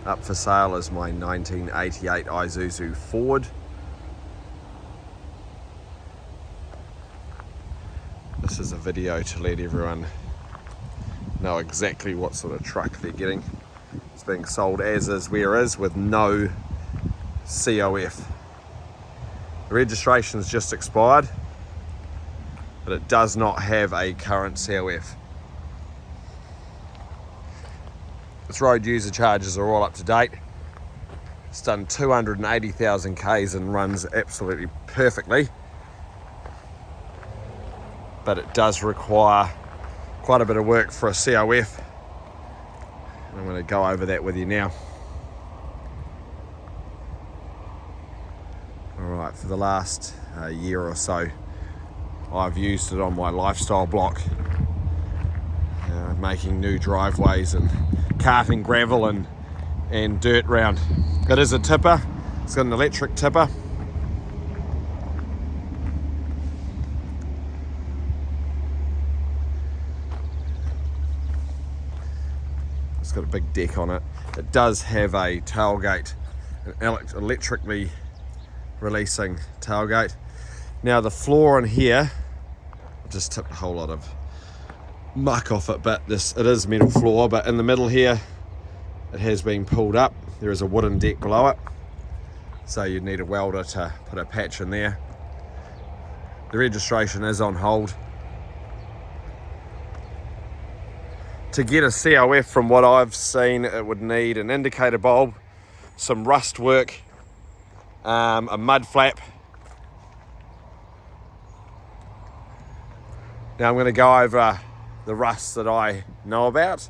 Up for sale is my 1988 Isuzu Forward. This is a video to let everyone know exactly what sort of truck they're getting. It's being sold as is, where is, with no COF. The registration's just expired, but it does not have a current COF. Its road user charges are all up to date. It's done 280,000 Ks and runs absolutely perfectly. But it does require quite a bit of work for a COF. I'm going to go over that with you now. Alright, for the last year or so, I've used it on my lifestyle block, making new driveways and carting gravel and dirt round. It is a tipper. It's got an electric tipper. It's got a big deck on it. It does have a tailgate, an electrically releasing tailgate. Now the floor in here, I just tipped a whole lot of muck off it, but it is metal floor, but in the middle here it has been pulled up. There is a wooden deck below it, so you'd need a welder to put a patch in there. The registration is on hold. To get a COF, from what I've seen, it would need an indicator bulb, some rust work, a mud flap. Now I'm going to go over the rust that I know about.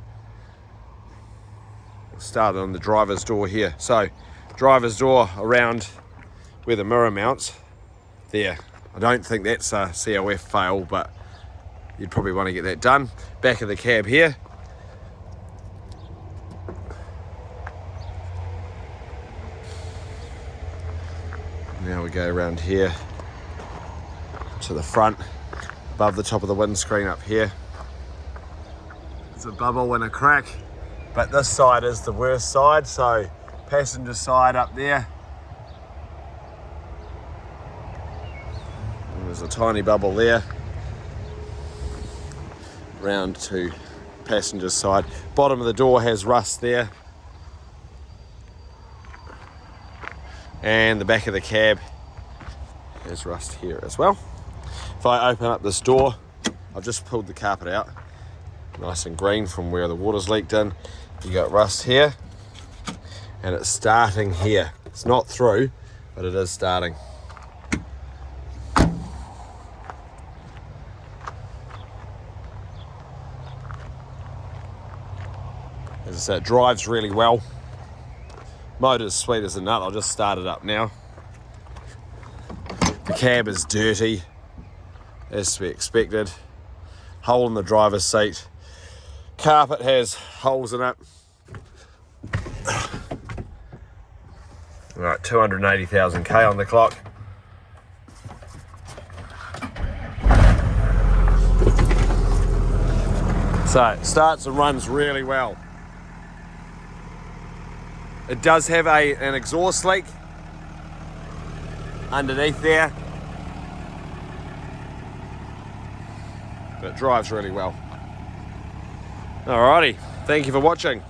We'll start on the driver's door here. So, driver's door around where the mirror mounts, there. I don't think that's a COF fail, but you'd probably want to get that done. Back of the cab here. Now we go around here to the front, above the top of the windscreen up here. There's a bubble and a crack, but this side is the worst side, so passenger side up there. And there's a tiny bubble there. Round to passenger side. Bottom of the door has rust there. And the back of the cab has rust here as well. If I open up this door, I've just pulled the carpet out, nice and green from where the water's leaked in. You got rust here, and it's starting here. It's not through, but it is starting. As I said, it drives really well. Motor's sweet as a nut. I'll just start it up now. The cab is dirty, as to be expected. Hole in the driver's seat. Carpet has holes in it. Right, 280,000 K on the clock. So it starts and runs really well. It does have an exhaust leak underneath there, but it drives really well. Alrighty, thank you for watching.